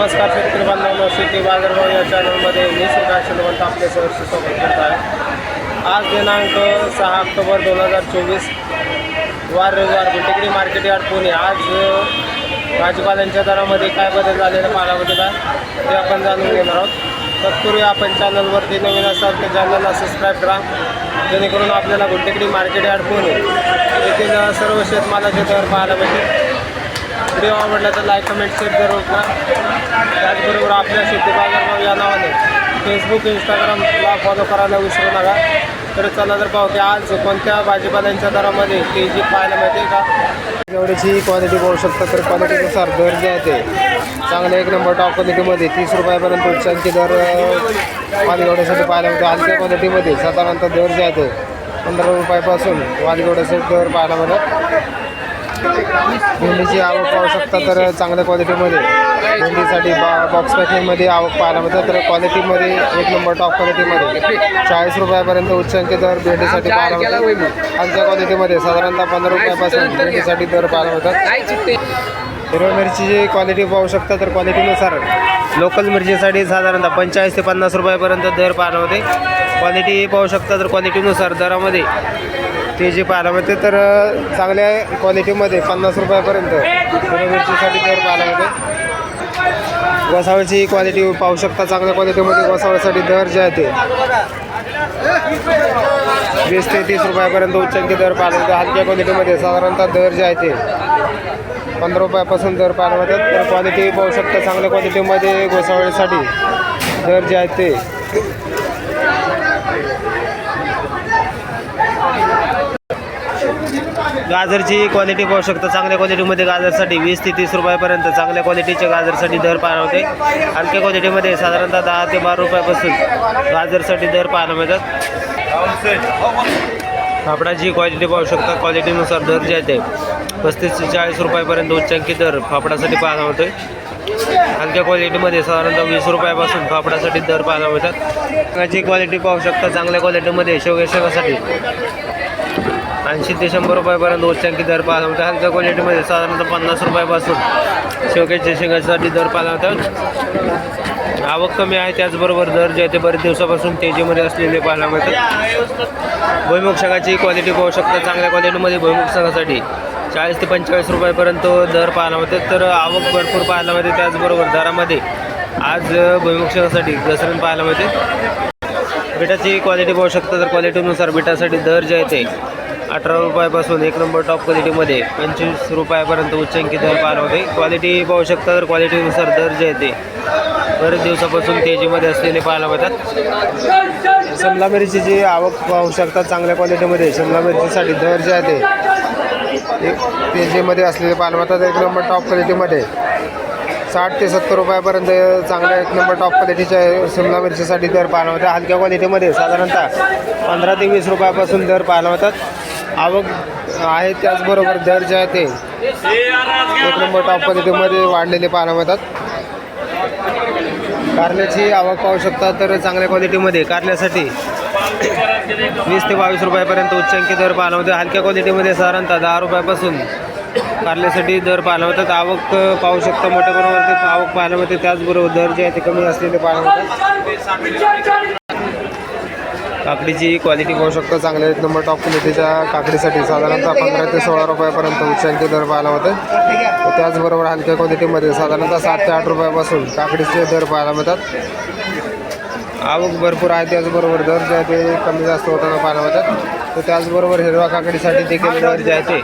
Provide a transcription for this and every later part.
नमस्कार शेतकरी बांधवांनो, शेती बाजारभाव या चॅनलमध्ये मी श्रीकांत श्रीमंत आपले सहर्ष स्वागत करत आहे। आज दिनांक 6 ऑक्टोबर 2024 वार रविवार गुंटेकडी मार्केट यार्ड पुणे। आज भाजीपाल्यांच्या दरामध्ये काय बदल झालेला पाहायला मिळत आहे ते आपण जाणून घेणार आहोत। तत्पूर्वी आपण चॅनलवरती नवीन असाल तर चॅनलला सबस्क्राईब करा, जेणेकरून आपल्याला गुंटेकडी मार्केट यार्ड पुणे येथील सर्व शेतमालाचे दर पाहायला मिळतील। व्हिडिओ आवडला तर लाईक कमेंट शेअर जरूर करा। त्याचबरोबर आपल्या शेती बाजारभाव या नावाने फेसबुक इंस्टाग्रामला फॉलो करायला विसरू नका। तर चला तर पाहू की आज कोणत्या भाजीपाल्यांच्या दरामध्ये तेजी पाहायला मिळते का। एवढीची क्वालिटी पाहू शकता, तर क्वालिटीनुसार दर जे आहे ते चांगले एक नंबर टॉप क्वालिटीमध्ये 30 रुपयापर्यंत उच्चांकी दर वालगवड्यासाठी पाहायला मिळतो। हलक्या क्वालिटीमध्ये साधारणतः दर जे आहे ते 15 रुपयापासून वालगवड्यासाठी दर पाहायला मिळतात। भेंडीची आवक पाहू शकता, तर चांगल्या क्वालिटीमध्ये भेंडीसाठी बॉक्स पॅकिंगमध्ये आवक पाहायला मिळतं। तर क्वालिटीमध्ये एक नंबर टॉप क्वालिटीमध्ये 40 रुपयापर्यंत उच्चांकी दर भेंडीसाठी पाहायला मिळतात। हलक्या क्वालिटीमध्ये साधारणतः 15 रुपयापासून भेंडीसाठी दर पाहायला मिळतात। हिरव्या मिरचीची क्वालिटी पाहू शकता, तर क्वालिटीनुसार लोकल मिरचीसाठी साधारणतः 45 ते 50 रुपयापर्यंत दर पाहायला मिळते। क्वालिटी पाहू शकता, तर क्वालिटीनुसार दरामध्ये तेजी पाहायला मिळते। तर चांगल्या क्वालिटीमध्ये 50 रुपयापर्यंत हिरव्या मिरचीसाठी दर पाहायला मिळते। गोसावळीची क्वालिटी पाहू शकता, चांगल्या क्वालिटीमध्ये गोसावळीसाठी दर जे आहे ते 20 ते 30 रुपयापर्यंत उच्चांकी दर पाहायला मिळते। हलक्या क्वालिटीमध्ये साधारणतः दर जे आहे ते 15 रुपयापासून दर पाहायला मिळतात। तर क्वालिटी पाहू शकता, चांगल्या क्वालिटीमध्ये गोसावळीसाठी दर जे आहेत ते गाजरची क्वालिटी पाहू शकता, चांगल्या क्वालिटीमध्ये गाजरसाठी 20 ते 30 रुपयापर्यंत चांगल्या क्वालिटीच्या गाजरसाठी दर पाहायला होते। हलक्या क्वालिटीमध्ये साधारणतः 10 ते 12 रुपयापासून गाजरसाठी दर पाहायला मिळतात। फाफडाची क्वालिटी पाहू शकता, क्वालिटीनुसार दर जे आहे ते 35 ते 40 रुपयापर्यंत उच्चांकी दर फाफडासाठी पाहायला होते। हलक्या क्वालिटीमध्ये साधारणतः 20 रुपयापासून फाफडासाठी दर पाहायला मिळतात। शेंगाची क्वालिटी पाहू शकता, चांगल्या क्वालिटीमध्ये शेंगासाठी 80 ते 100 रुपयापर्यंत उच्चांकी दर पाहायला मिळतात। हलक्या क्वालिटीमध्ये साधारणतः 50 रुपयापासून शेंगासाठी दर पाहायला मिळतात। आवक कमी आहे, त्याचबरोबर दर जे आहे ते बरेच दिवसापासून तेजीमध्ये असलेले पाहायला मिळतात। भुईमुग शेंगाची क्वालिटी पाहू शकता, चांगल्या क्वालिटीमध्ये भुईमुग शेंगासाठी 40 ते 45 रुपयापर्यंत दर पाहायला मिळतात। तर आवक भरपूर पाहायला मिळते, त्याचबरोबर दरामध्ये आज भुईमुग शेंगासाठी घसरण पाहायला मिळते। बिटाची क्वालिटी पाहू शकता, तर क्वालिटीनुसार बिटासाठी दर जे आहे ते 18 रुपयापासून एक नंबर टॉप क्वालिटीमध्ये 25 रुपयापर्यंत उच्चांकी दर पाहायला होते। क्वालिटी पाहू शकता, तर क्वालिटीनुसार दर जे आहे ते बरेच दिवसापासून तेजीमध्ये असलेले पाहायला मिळतात। शिमला मिरचीची आवक पाहू शकता, चांगल्या क्वालिटीमध्ये शिमला मिरचीसाठी दर जे आहे ते तेजीमध्ये असलेले पाहायला मिळतात। एक नंबर टॉप क्वालिटीमध्ये 60 ते 70 रुपयापर्यंत चांगल्या एक नंबर टॉप क्वालिटीच्या शिमला मिरचीसाठी दर पाहायला मिळतात। हलक्या क्वालिटीमध्ये साधारणतः 15 ते 20 रुपयापासून दर पाहायला मिळतात। आवक आहे, त्याचबरोबर दर जे आहे ते एक नंबर टॉप क्वालिटीमध्ये वाढलेले पाहायला मिळतात। कारल्याची आवक पाहू शकता, तर चांगल्या क्वालिटीमध्ये कारल्यासाठी 20 ते 22 रुपयापर्यंत उच्चांकी दर पाहायला मिळतात। हलक्या क्वालिटीमध्ये साधारणतः 10 रुपयापासून कारल्यासाठी दर पाहायला मिळतात। आवक पाहू शकता, मोठ्या प्रमाणावरती आवक पाहायला मिळते, त्याचबरोबर दर जे आहे ते कमी असलेले पाहायला मिळतात। काकडीची क्वालिटी पाहू शकता, चांगल्या एक नंबर टॉप क्वालिटीच्या काकडीसाठी साधारणतः 15 ते 16 रुपयापर्यंत उच्चांकी दर पाहायला होते। त्याचबरोबर हलक्या क्वालिटीमध्ये साधारणतः 7 ते 8 रुपयापासून काकडीचे दर पाहायला मिळतात। आवक भरपूर आहे, त्याचबरोबर दर जे आहे ते कमी जास्त होताना पाहायला मिळतात। तर त्याचबरोबर हिरव्या काकडीसाठी देखील दर जे आहे ते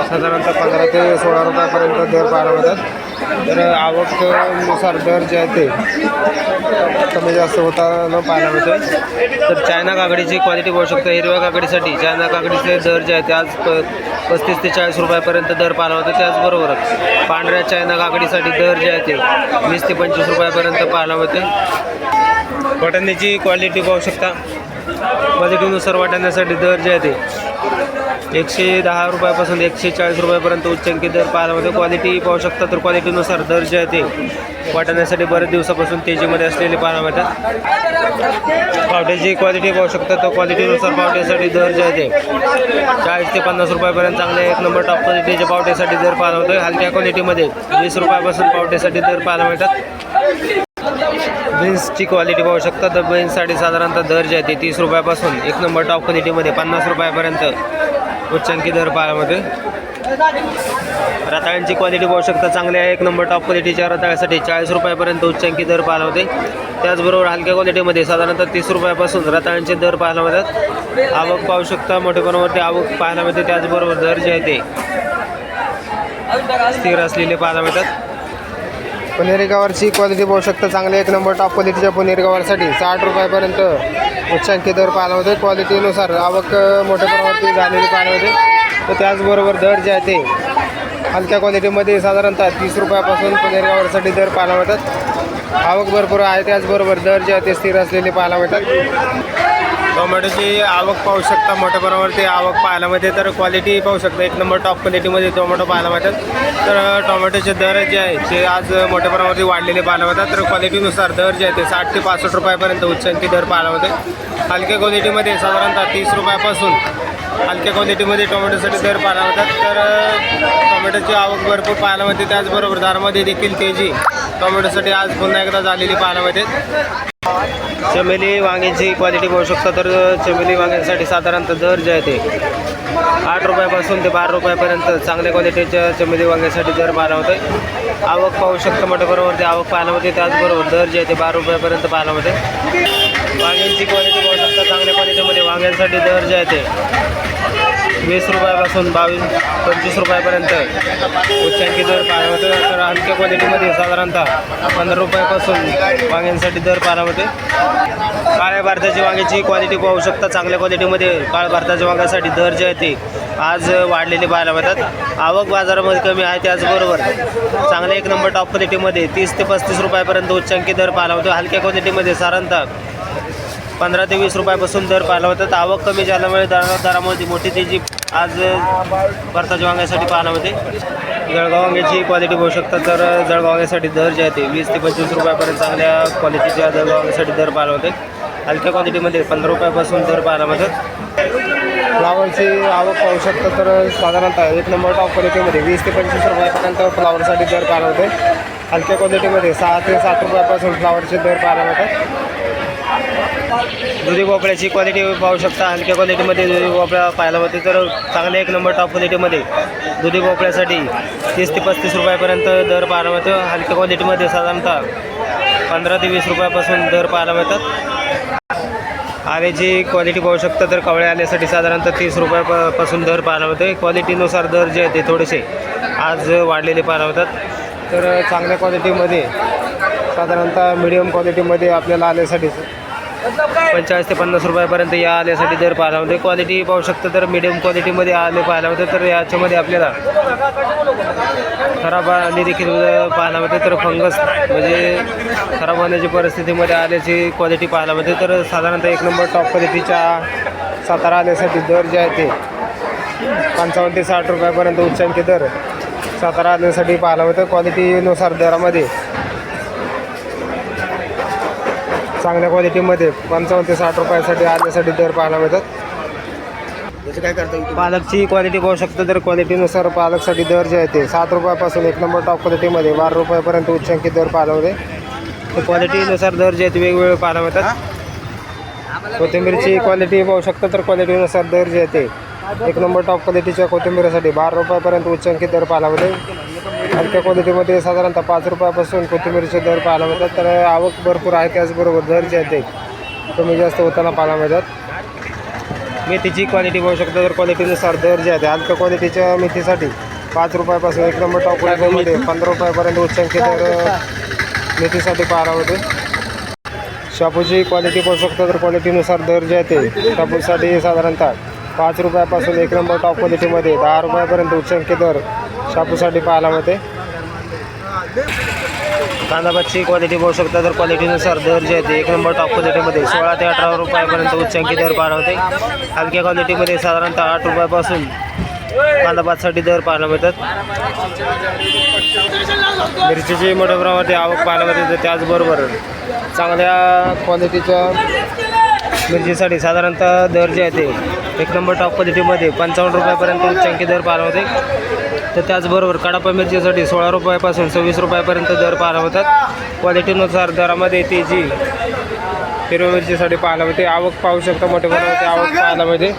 साधारणतः 15 ते 16 रुपयापर्यंत दर पाहायला मिळतात। तर आवकनुसार दर जे आहे ते कमी जास्त होताना पाहायला मिळतो। तर चायना काकडीची क्वालिटी पाहू शकता, हिरव्या काकडीसाठी चायना काकडीचे दर जे आहे ते आज 35 ते 40 रुपयापर्यंत दर पाहायला मिळतो। त्याचबरोबर पांढऱ्या चायना काकडीसाठी दर जे आहे ते 20 ते 25 रुपयापर्यंत पाहायला मिळते। वाटाण्याची क्वालिटी पाहू शकता, क्वालिटीनुसार वाटाण्यासाठी दर जे आहे ते 110 रुपयापासून 140 रुपयापर्यंत उच्चांकी दर पाहायला मिळतो. क्वालिटी पाहू शकता तर क्वालिटीनुसार दर जे आहे ते वाटाण्यासाठी बरेच दिवसापासून तेजीमध्ये असलेले पाहायला मिळतात. पावट्याची क्वालिटी पाहू शकता तर क्वालिटीनुसार पावट्यासाठी दर जे आहे ते 40 ते 50 रुपयापर्यंत चांगले एक नंबर टॉप क्वालिटीच्या पावट्यासाठी दर पाहायला मिळतो. हलक्या क्वालिटीमध्ये 20 रुपयापासून पावट्यासाठी दर पाहायला मिळतात. बीन्सची क्वालिटी पाहू शकता तर बीन्ससाठी साधारणतः दर जे आहे ते 30 रुपयापासून एक नंबर टॉप क्वालिटीमध्ये 50 रुपयापर्यंत उच्चांकी दर पाहायला मिळतो. रताळ्यांची क्वालिटी पाहू शकता चांगली आहे. एक नंबर टॉप क्वालिटीच्या रताळ्यासाठी 40 रुपयापर्यंत उच्चांकी दर पाहायला होते. त्याचबरोबर हलक्या क्वालिटीमध्ये साधारणतः 30 रुपयापासून रताळ्यांचे दर पाहायला मिळतात. आवक पाहू शकता मोठ्या प्रमाणावरती आवक पाहायला मिळते. त्याचबरोबर दर जे आहे ते स्थिर असलेले पाहायला मिळतात. पुणेरी गवारची क्वालिटी पाहू शकता चांगले एक नंबर टॉप क्वालिटीच्या पुणेरी गवारसाठी 60 रुपयापर्यंत उच्चांकी दर पाहायला होते. क्वालिटीनुसार आवक मोठ्या प्रमाणावरती झालेली पाहायला होते. तर त्याचबरोबर दर जे आहे ते हलक्या क्वालिटीमध्ये साधारणतः 30 रुपयापासून पुणेरी गवारसाठी दर पाहायला मिळतात. आवक भरपूर आहे. त्याचबरोबर दर जे आहे ते स्थिर असलेले पाहायला मिळतात. टोमॅटोची आवक पाहू शकता मोठ्या प्रमाणावरती आवक पाहायला मिळते. तर क्वालिटी पाहू शकता एक नंबर टॉप क्वालिटीमध्ये टोमॅटो पाहायला मिळतात. तर टोमॅटोचे दर जे आहे ते आज मोठ्या प्रमाणावरती वाढलेले पाहायला मिळतात. तर क्वालिटीनुसार दर जे आहे ते 60 ते 65 रुपयापर्यंत उच्चांकी दर पाहायला मिळते. हलक्या क्वालिटीमध्ये साधारणतः 30 रुपयापासून हलक्या क्वालिटीमध्ये टोमॅटोसाठी दर पाहायला मिळतात. तर टोमॅटोची आवक भरपूर पाहायला मिळते. त्याचबरोबर दरामध्ये देखील तेजी टोमॅटोसाठी आज पुन्हा एकदा झालेली पाहायला मिळते. चमेली वांग्याची क्वालिटी पाहू शकता तर चमेली वांग्यांसाठी साधारणतः दर जे आहे ते 8 रुपयापासून ते 12 रुपयापर्यंत चांगल्या क्वालिटीच्या चमेली वांग्यासाठी दर पाहायला होते. आवक पाहू शकता मोठ्या प्रमाणावरती आवक पाहायला मिळते. त्याचबरोबर दर जे आहे ते 12 रुपयापर्यंत पाहायला मिळते. वांग्यांची क्वालिटी पाहू शकता चांगल्या क्वालिटीमध्ये वांग्यांसाठी दर जे आहे ते 20 रुपयापासून 22-25 रुपयापर्यंत उच्चांकी दर पाहायला मिळते. तर हलक्या क्वालिटीमध्ये साधारणतः 15 रुपयापासून वांग्यांसाठी दर पाहायला मिळते. काळ्या भारताची वांग्याची क्वालिटी पाहू शकता चांगल्या क्वालिटीमध्ये काळ्या भारताच्या वांग्यासाठी दर जे आहे ते आज वाढलेले पाहायला मिळतात. आवक बाजारामध्ये कमी आहे. त्याचबरोबर चांगल्या एक नंबर टॉप क्वालिटीमध्ये 30 ते 35 रुपयापर्यंत उच्चांकी दर पाहायला मिळतो. हलक्या क्वालिटीमध्ये साधारणतः 15 ते 20 रुपयापासून दर पाहायला मिळतात. आवक कमी झाल्यामुळे दरामध्ये मोठी तेजी आज भारताच्या वांग्यासाठी पाहायला मिळते. जळगाव वांग्याची क्वालिटी पाहू शकता तर जळगाव वांग्यासाठी दर जे आहे ते 20 ते 25 रुपयापर्यंत चांगल्या क्वालिटीच्या जळगाव वांग्यासाठी दर पाहायला मिळते. हलक्या क्वालिटीमध्ये 15 रुपयापासून दर पाहायला मिळतात. फ्लावरची आवक पाहू शकता तर साधारणतः एक नंबर टॉप क्वालिटीमध्ये 20 ते 25 रुपयापर्यंत फ्लावरसाठी दर पाहायला मिळते. हलक्या क्वालिटीमध्ये 6 ते 7 रुपयापासून फ्लावरचे दर पाहायला मिळतात. दुधी भोपळ्याची क्वालिटी पाहू शकता हलक्या क्वालिटीमध्ये दुधी भोपळा पाहायला मिळते. तर चांगले एक नंबर टॉप क्वालिटीमध्ये दुधी भोपळ्यासाठी 30 ते 35 रुपयापर्यंत दर पाहायला मिळतो. हलक्या क्वालिटीमध्ये साधारणतः 15 ते 20 रुपयापासून दर पाहायला मिळतात. आल्याची क्वालिटी पाहू शकता तर कवळे आल्यासाठी साधारणतः 30 रुपयापासून दर पाहायला मिळते. क्वालिटीनुसार दर जे आहे ते थोडेसे आज वाढलेले पाहायला मिळतात. तर चांगल्या क्वालिटीमध्ये साधारणतः मिडियम क्वालिटीमध्ये आपल्याला आल्यासाठी 45 ते 50 रुपयापर्यंत या आल्यासाठी दर पाहायला मिळते. क्वालिटी पाहू शकता तर मिडियम क्वालिटीमध्ये आले पाहायला मिळते. तर याच्यामध्ये आपल्याला खराब आले देखील पाहायला मिळते. तर फंगस म्हणजे खराब होण्याची परिस्थितीमध्ये आल्याची क्वालिटी पाहायला मिळते. तर साधारणतः एक नंबर टॉप क्वालिटीच्या सातारा आल्यासाठी दर जे आहे ते 55 ते 60 रुपयापर्यंत उच्चांकी दर सातारा आल्यासाठी पाहायला मिळतं. क्वालिटीनुसार दरामध्ये चांगल्या क्वालिटीमध्ये 55 ते 60 रुपयासाठी आल्यासाठी दर पाहायला मिळतात. काय करता पालकची क्वालिटी पाहू शकता तर क्वालिटीनुसार पालकसाठी दर जे आहे ते 7 रुपयापासून एक नंबर टॉप क्वालिटीमध्ये 12 रुपयापर्यंत उच्चांकी दर पाहायला मिळते. तर क्वालिटीनुसार दर जे आहेत वेगवेगळे पाहायला मिळतात. कोथिंबीरची क्वालिटी पाहू शकता तर क्वालिटीनुसार दर जे आहे ते एक नंबर टॉप क्वालिटीच्या कोथिंबीरसाठी 12 रुपयापर्यंत उच्चांकी दर पाहायला मिळते. हलक्या क्वालिटीमध्ये साधारणतः 5 रुपयापासून कोथिंबीरचे दर पाहायला मिळतात. तर आवक भरपूर आहे. त्याचबरोबर दर जे आहे ते कमी जास्त होताना पाहायला मिळतात. मेथीची क्वालिटी पाहू शकता तर क्वालिटीनुसार दर जे आहे ते हलक्या क्वालिटीच्या मेथीसाठी 5 रुपयापासून एक नंबर टॉप क्वालिटीमध्ये 15 रुपयापर्यंत उच्चांकी दर मेथीसाठी पाहायला मिळते. शापूची क्वालिटी पाहू शकता तर क्वालिटीनुसार दर जे आहे ते शापूसाठी साधारणतः 5 रुपयापासून एक नंबर टॉप क्वालिटीमध्ये 10 रुपयापर्यंत उच्चांकी दर शापूसाठी पाहायला मिळते. कांदापातची क्वालिटी बघू शकता, तर क्वालिटीनुसार दर जे आहे ते 1 नंबर टॉप क्वालिटीमध्ये 16 ते 18 रुपयापर्यंत उच्चांकी दर पाहायला होते. हलक्या क्वालिटीमध्ये साधारणतः 8 रुपयापासून कांदापातसाठी दर पाहायला मिळतात. मिरचीची मोठ्या प्रमाणात आवक पाहायला मिळते. त्याचबरोबर चांगल्या क्वालिटीच्या मिरचीसाठी साधारणतः दर जे आहे ते 1 नंबर टॉप क्वालिटीमध्ये 55 रुपयापर्यंत उच्चांकी दर पाहायला होते. तर त्याचबरोबर कडापा मिरचीसाठी 16 रुपयापासून 26 रुपयापर्यंत दर पाहायला होतात. क्वालिटीनुसार दरामध्ये तेजी हिरव्या मिरचीसाठी पाहायला मिळते. आवक पाहू शकता, मोठ्या प्रमाणात आवक पाहायला मिळते.